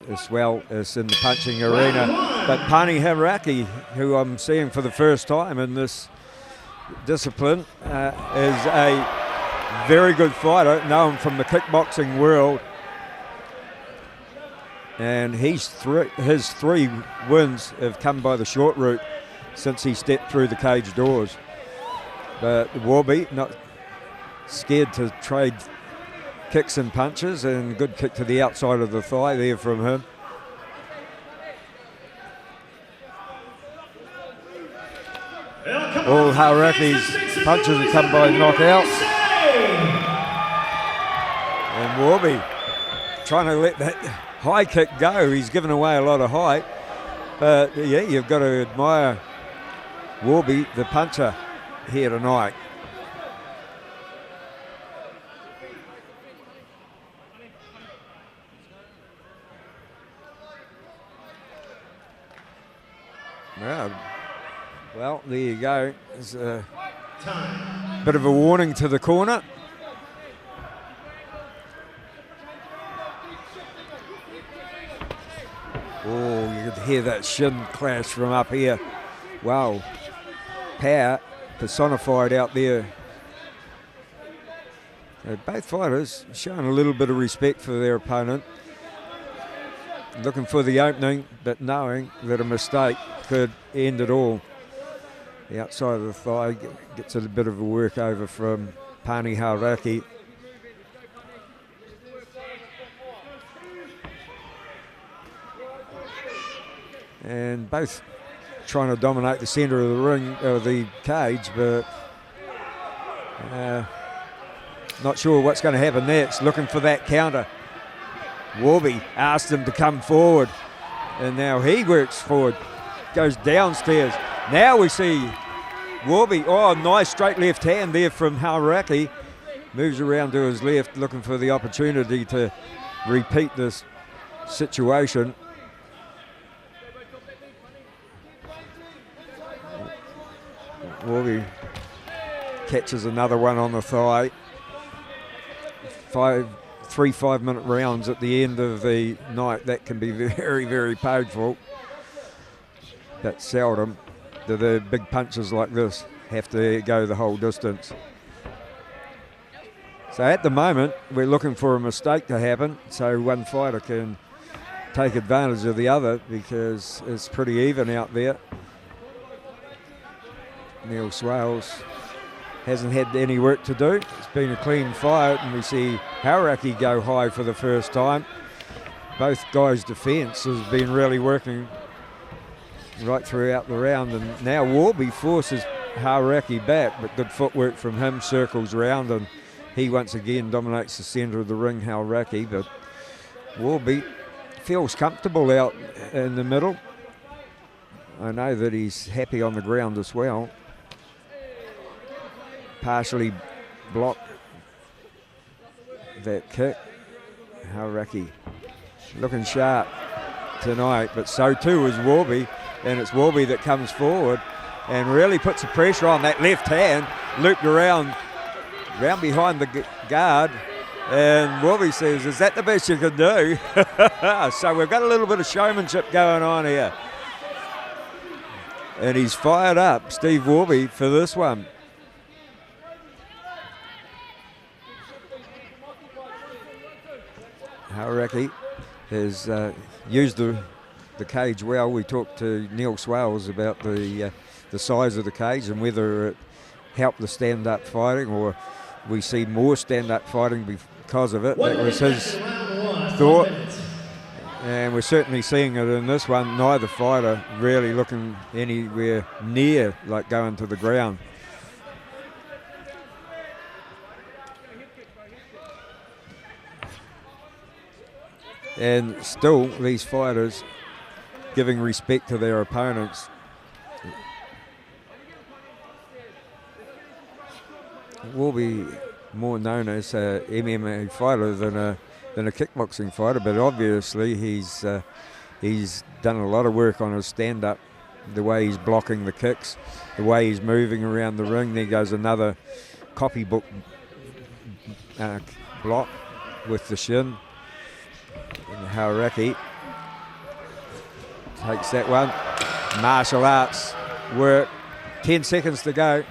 as well as in the punching arena. But Pane Haraki, who I'm seeing for the first time in this discipline, is a very good fighter, known from the kickboxing world. And his three wins have come by the short route since he stepped through the cage doors. But Warby, not scared to trade kicks and punches, and good kick to the outside of the thigh there from him. All Haraki's punches have come by knockouts. And Warby trying to let that high kick go. He's given away a lot of height. But yeah, you've got to admire Warby, the puncher, here tonight. Well, there you go. There's a bit of a warning to the corner. Oh, you could hear that shin clash from up here. Wow. Power personified out there. Both fighters showing a little bit of respect for their opponent. Looking for the opening, but knowing that a mistake could end it all. The outside of the thigh gets a bit of a workover from Pane Haraki. And both trying to dominate the centre of the ring, the cage, but not sure what's going to happen next. Looking for that counter. Warby asked him to come forward, and now he works forward, goes downstairs. Now we see Warby, oh, nice straight left hand there from Haraki. Moves around to his left, looking for the opportunity to repeat this situation. Warby catches another one on the thigh. 3 5-minute rounds at the end of the night. That can be very, very painful. But seldom do the big punches like this have to go the whole distance. So at the moment, we're looking for a mistake to happen so one fighter can take advantage of the other, because it's pretty even out there. Neil Swales hasn't had any work to do. It's been a clean fight, and we see Haraki go high for the first time. Both guys' defence has been really working right throughout the round, and now Warby forces Haraki back, but good footwork from him, circles round, and he once again dominates the centre of the ring, Haraki. But Warby feels comfortable out in the middle. I know that he's happy on the ground as well. Partially blocked that kick. Haraki looking sharp tonight, but so too is Warby, and it's Warby that comes forward and really puts the pressure on. That left hand looped around behind the guard, and Warby says, is that the best you can do? So we've got a little bit of showmanship going on here, and he's fired up, Steve Warby, for this one. Haraki has used the cage well. We talked to Neil Swales about the size of the cage and whether it helped the stand-up fighting, or we see more stand-up fighting because of it. That was his thought, and we're certainly seeing it in this one. Neither fighter really looking anywhere near like going to the ground. And still, these fighters giving respect to their opponents. Will be more known as a MMA fighter than a kickboxing fighter, but obviously he's done a lot of work on his stand-up, the way he's blocking the kicks, the way he's moving around the ring. There goes another copybook block with the shin. And Haraki takes that one. Martial arts work. 10 seconds to go.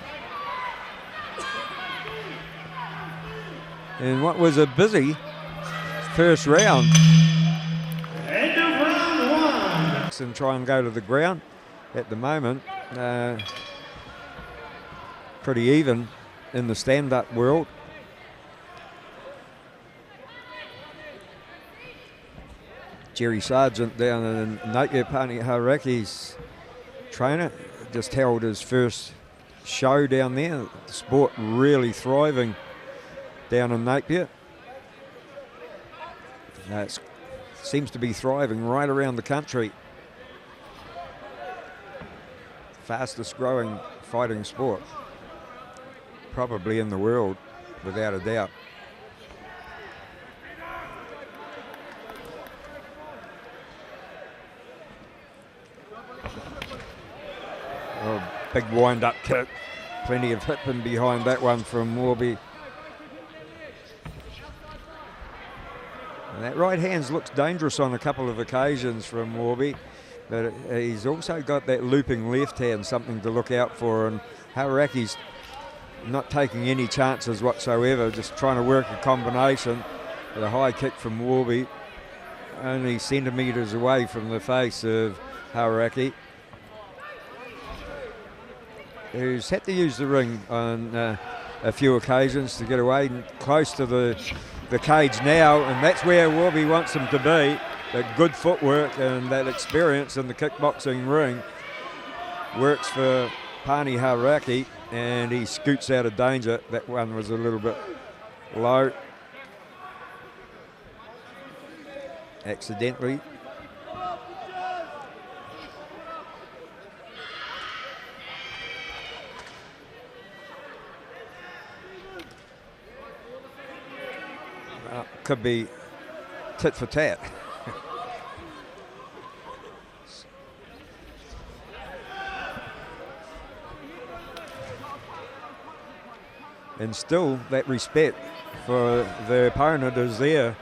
And what was a busy first round. End of round 1. And try and go to the ground at the moment. Pretty even in the stand-up world. Jerry Sargent down in Napier, Pane Haraki's trainer, just held his first show down there. The sport really thriving down in Napier. It seems to be thriving right around the country. Fastest growing fighting sport, probably in the world, without a doubt. Oh, big wind-up kick. Plenty of hipping behind that one from Warby. And that right hand looks dangerous on a couple of occasions from Warby, but he's also got that looping left hand, something to look out for. And Haraki's not taking any chances whatsoever, just trying to work a combination. With a high kick from Warby, only centimetres away from the face of Haraki, who's had to use the ring on a few occasions to get away close to the cage now, and that's where Warby wants him to be. That good footwork and that experience in the kickboxing ring works for Pane Haraki, and he scoots out of danger. That one was a little bit low. Accidentally. Could be tit for tat. And still that respect for the opponent is there,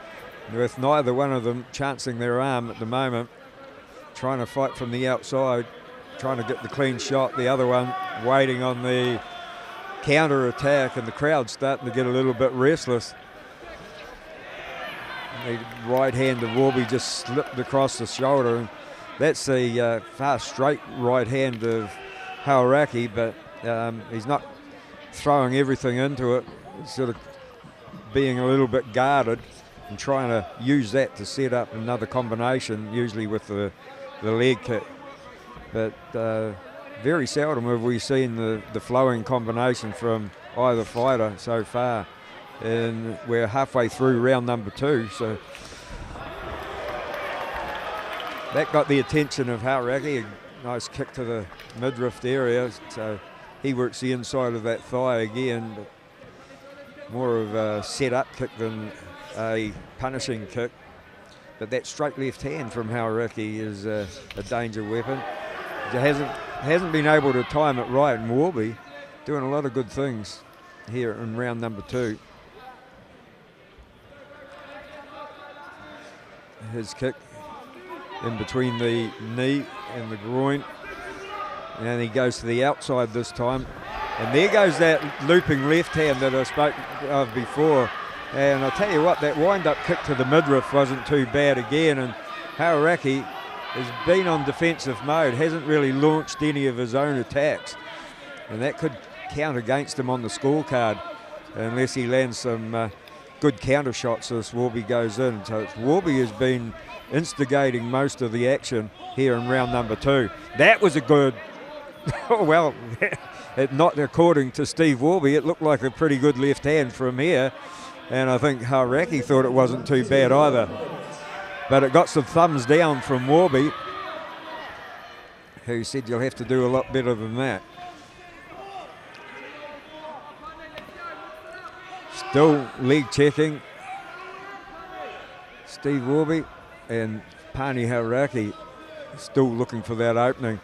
with neither one of them chancing their arm at the moment, trying to fight from the outside, trying to get the clean shot. The other one waiting on the counter attack, and the crowd starting to get a little bit restless. The right hand of Warby just slipped across the shoulder, and that's a fast straight right hand of Haraki, but he's not throwing everything into it. He's sort of being a little bit guarded and trying to use that to set up another combination, usually with the leg kick. But very seldom have we seen the flowing combination from either fighter so far. And we're halfway through round number 2, so that got the attention of Haraki. A nice kick to the midriff area, so he works the inside of that thigh again, but more of a set-up kick than a punishing kick. But that straight left hand from Haraki is a danger weapon. He hasn't been able to time it right, and Warby doing a lot of good things here in round number 2. His kick in between the knee and the groin, and he goes to the outside this time, and there goes that looping left hand that I spoke of before. And I'll tell you what, that wind-up kick to the midriff wasn't too bad again, and Haraki has been on defensive mode, hasn't really launched any of his own attacks, and that could count against him on the scorecard unless he lands some good counter shots as Warby goes in. So Warby has been instigating most of the action here in round number 2. That was a good, well, not according to Steve Warby, it looked like a pretty good left hand from here, and I think Haraki thought it wasn't too bad either. But it got some thumbs down from Warby, who said you'll have to do a lot better than that. Still leg checking, Steve Warby, and Pane Haraki still looking for that opening.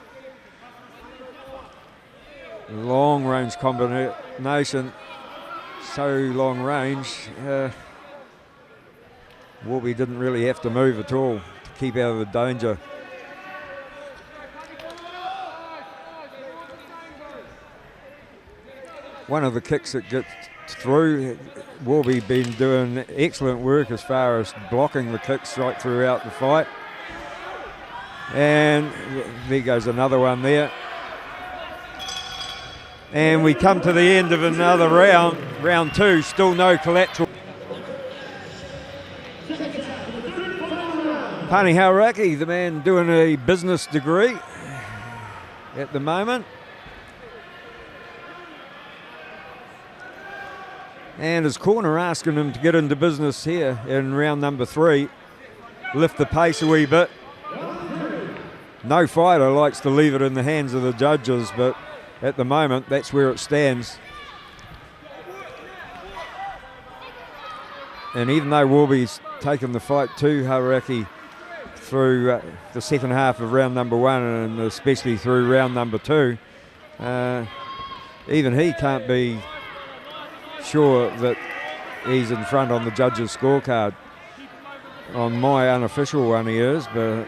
Long range combination, so long range. Warby didn't really have to move at all to keep out of the danger. one of the kicks that gets through. Warby been doing excellent work as far as blocking the kicks right throughout the fight. And there goes another one there. And we come to the end of another round, round 2, still no collateral. Pane Haraki, the man doing a business degree at the moment. And his corner asking him to get into business here in round number 3. Lift the pace a wee bit. No fighter likes to leave it in the hands of the judges, but at the moment, that's where it stands. And even though Warby's taken the fight to Haraki through the second half of round number 1 and especially through round number 2, even he can't be sure that he's in front on the judges' scorecard. On my unofficial one he is, but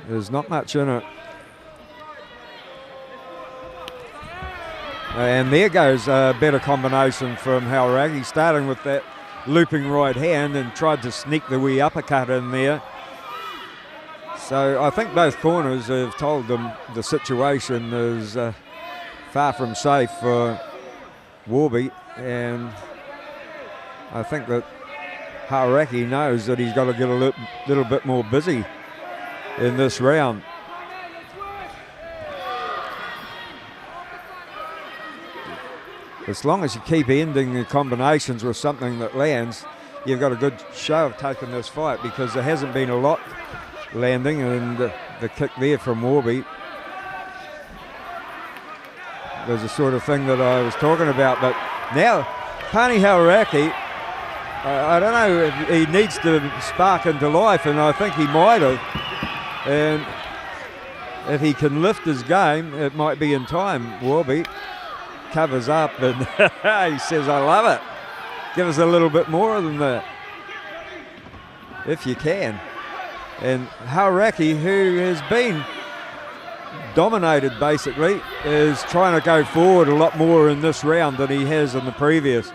there's not much in it. And there goes a better combination from Haraki, starting with that looping right hand and tried to sneak the wee uppercut in there. So I think both corners have told them the situation is far from safe for Warby, and I think that Haraki knows that he's got to get a little bit more busy in this round. As long as you keep ending the combinations with something that lands, you've got a good show of taking this fight, because there hasn't been a lot landing, and the kick there from Warby was the sort of thing that I was talking about. But now Pane Haraki, I don't know if he needs to spark into life, and I think he might have. And if he can lift his game, it might be in time. Warby covers up and he says, I love it. Give us a little bit more than that, if you can. And Haraki, who has been dominated basically, is trying to go forward a lot more in this round than he has in the previous.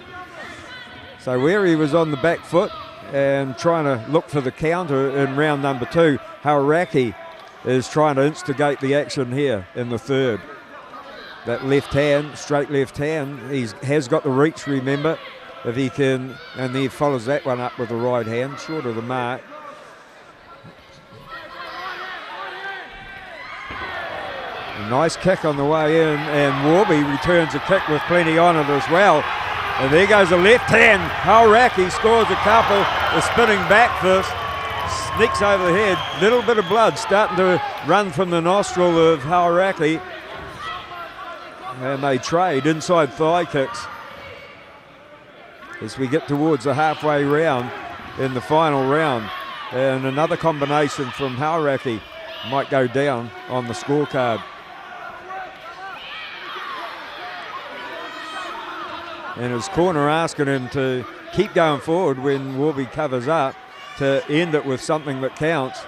So where he was on the back foot and trying to look for the counter in round number 2, Haraki is trying to instigate the action here in the third. That left hand, straight left hand, he has got the reach, remember, if he can, and then he follows that one up with the right hand, short of the mark. A nice kick on the way in, and Warby returns a kick with plenty on it as well. And there goes a left hand. Haraki scores a couple, a spinning back fist, sneaks over the head. Little bit of blood starting to run from the nostril of Haraki. And they trade inside thigh kicks as we get towards the halfway round in the final round. And another combination from Haraki might go down on the scorecard. And his corner asking him to keep going forward when Warby covers up, to end it with something that counts.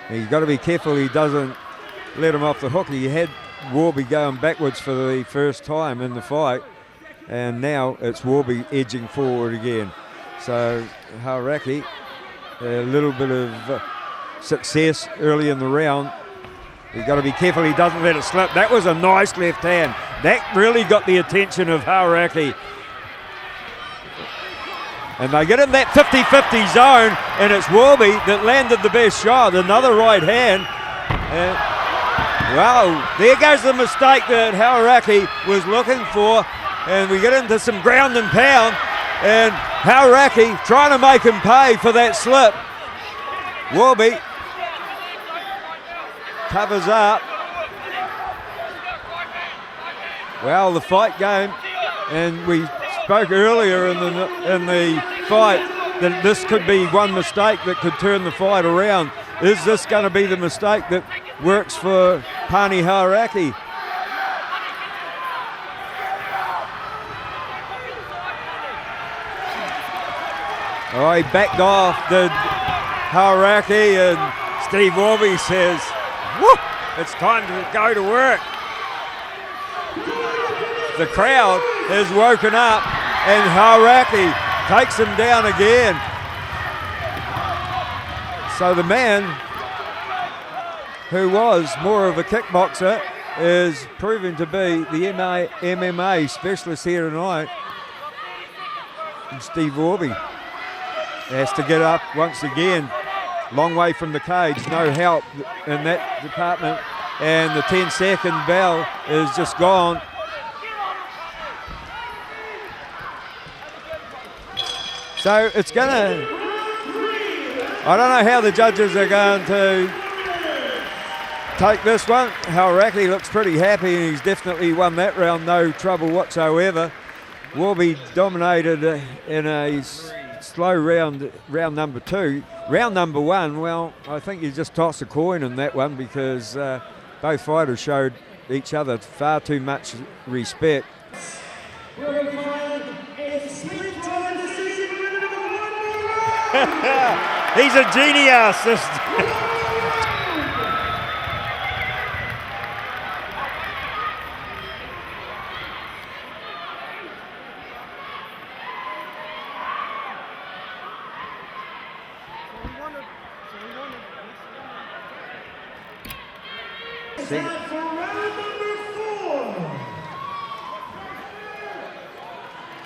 He's got to be careful he doesn't let him off the hook. He had Warby going backwards for the first time in the fight, and now it's Warby edging forward again. So Haraki, a little bit of success early in the round. You've got to be careful he doesn't let it slip. That was a nice left hand. That really got the attention of Haraki. And they get in that 50-50 zone, and it's Warby that landed the best shot. Another right hand. And wow, there goes the mistake that Haraki was looking for. And we get into some ground and pound. And Haraki trying to make him pay for that slip. Warby covers up. Well, the fight game, and we spoke earlier in the fight that this could be one mistake that could turn the fight around. Is this going to be the mistake that works for Pane Haraki? Oh, he backed off, did Haraki, and Steve Warby says, whoop, it's time to go to work. The crowd has woken up and Haraki takes him down again. So the man who was more of a kickboxer is proving to be the MMA specialist here tonight. And Steve Warby has to get up once again. Long way from the cage, no help in that department. And the 10-second bell is just gone. So it's going to, I don't know how the judges are going to take this one. Haraki looks pretty happy and he's definitely won that round, no trouble whatsoever. Warby dominated in a slow round number 2. Round number 1, well, I think you just toss a coin in that one because both fighters showed each other far too much respect. He's a genius.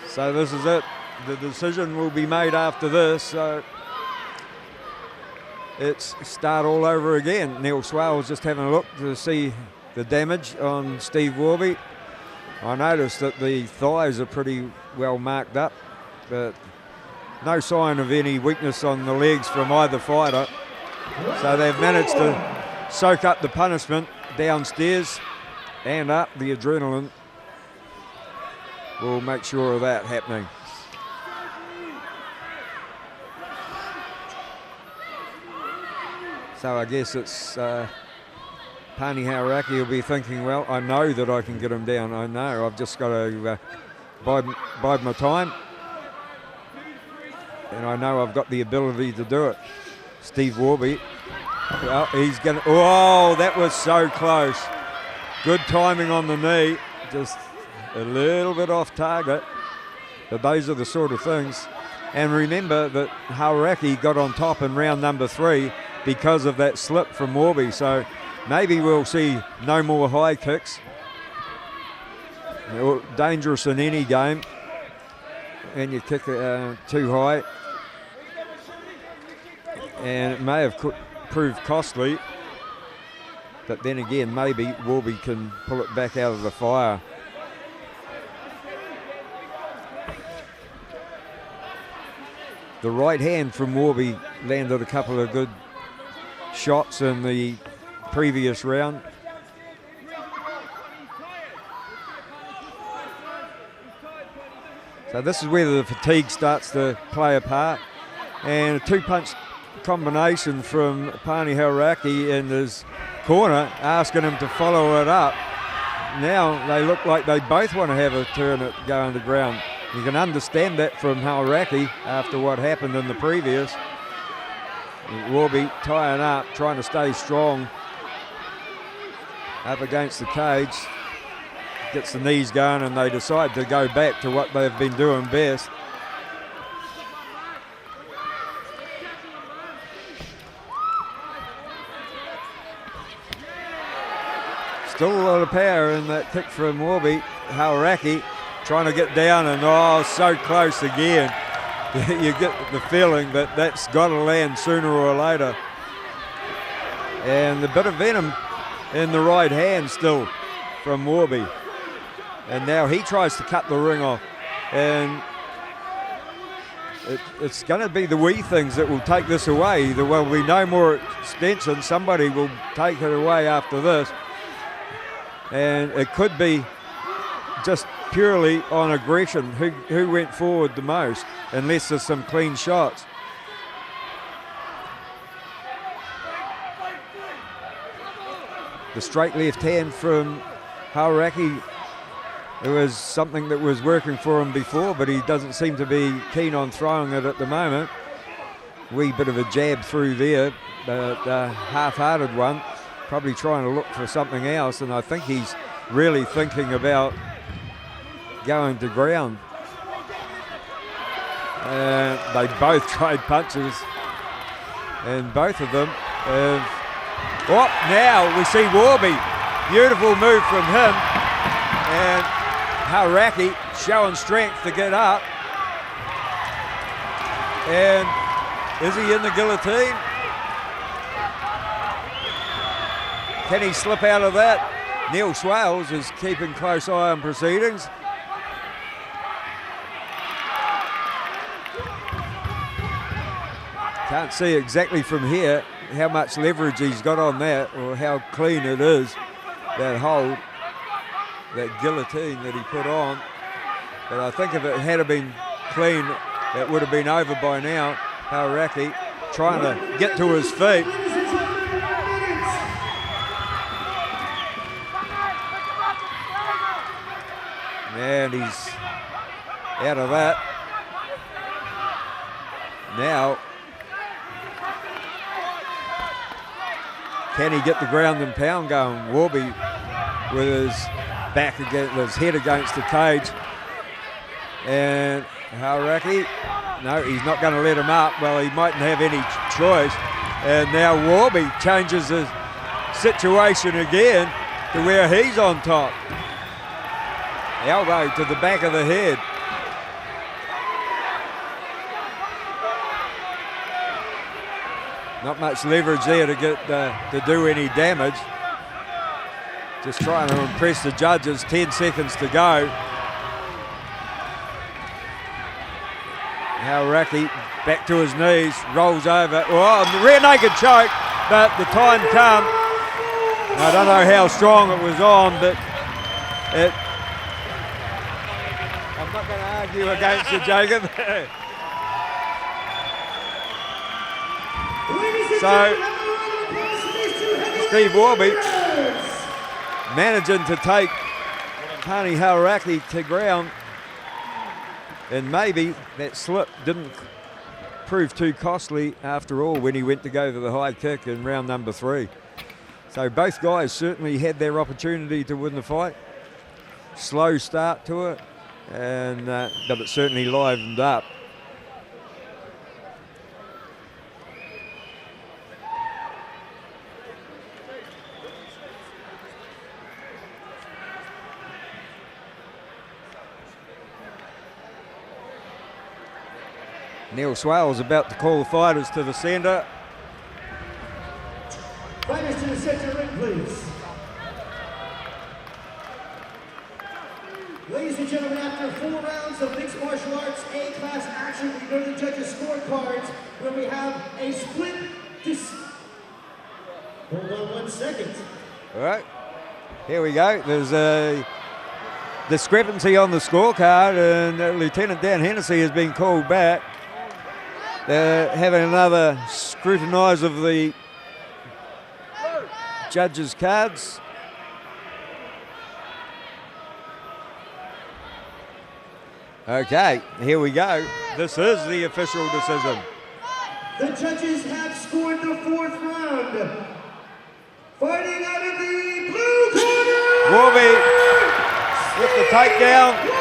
So this is it. The decision will be made after this. So it's start all over again. Neil Swale's just having a look to see the damage on Steve Warby. I noticed that the thighs are pretty well marked up, but no sign of any weakness on the legs from either fighter. So they've managed to soak up the punishment downstairs and up. The adrenaline will make sure of that happening. So I guess it's Pane Haraki will be thinking, well, I know that I can get him down. I know I've just got to bide my time. And I know I've got the ability to do it. Steve Warby, well, he's going to, oh, that was so close. Good timing on the knee, just a little bit off target. But those are the sort of things. And remember that Haraki got on top in round number 3 because of that slip from Warby. So maybe we'll see no more high kicks. They're dangerous in any game. And you kick too high. And it may have proved costly. But then again, maybe Warby can pull it back out of the fire. The right hand from Warby landed a couple of good shots in the previous round. So this is where the fatigue starts to play a part. And a 2-punch combination from Pane Haraki in his corner, asking him to follow it up. Now they look like they both want to have a turn at going to ground. You can understand that from Haraki after what happened in the previous. Warby tying up, trying to stay strong up against the cage. Gets the knees going and they decide to go back to what they've been doing best. Still a lot of power in that kick from Warby. Haraki trying to get down and oh, so close again. You get the feeling that that's got to land sooner or later. And a bit of venom in the right hand still from Warby. And now he tries to cut the ring off. And it's going to be the wee things that will take this away. There will be no more extension. Somebody will take it away after this. And it could be just purely on aggression, who went forward the most, unless there's some clean shots. The straight left hand from Haraki, it was something that was working for him before, but he doesn't seem to be keen on throwing it at the moment. Wee bit of a jab through there, but half-hearted one. probably trying to look for something else, and I think he's really thinking about going to ground. They both trade punches, and both of them have... Oh, now we see Warby. Beautiful move from him, and Haraki showing strength to get up. And is he in the guillotine? Can he slip out of that? Neil Swales is keeping close eye on proceedings. Can't see exactly from here how much leverage he's got on that, or how clean it is, that hold, that guillotine that he put on. But I think if it had been clean, it would have been over by now. Haraki trying to get to his feet. And he's out of that. Now, can he get the ground and pound going? Warby with his back against, his head against the cage. And Haraki, no, he's not going to let him up. Well, he mightn't have any choice. And now Warby changes the situation again to where he's on top. Elbow to the back of the head. Not much leverage there to get to do any damage. Just trying to impress the judges. 10 seconds to go. Haraki back to his knees, rolls over. Oh, rear naked choke, but the time come. I don't know how strong it was on, but it. I'm not going to argue against you, Jacob. So, Steve Warby managing to take Pane Haraki to ground, and maybe that slip didn't prove too costly after all when he went to go to the high kick in round number 3. So both guys certainly had their opportunity to win the fight. Slow start to it, and but it certainly livened up. Neil Swales about to call the fighters to the centre. Fighters to the center ring, please. Ladies and gentlemen, after 4 rounds of mixed martial arts A-class action, we go to the judges' scorecards where we have a split Hold on 1 second. All right, here we go. There's a discrepancy on the scorecard, and Lieutenant Dan Hennessy has been called back. They're having another scrutinise of the judges' cards. Okay, here we go. This is the official decision. The judges have scored the 4th round. Fighting out of the blue corner, Warby with the takedown.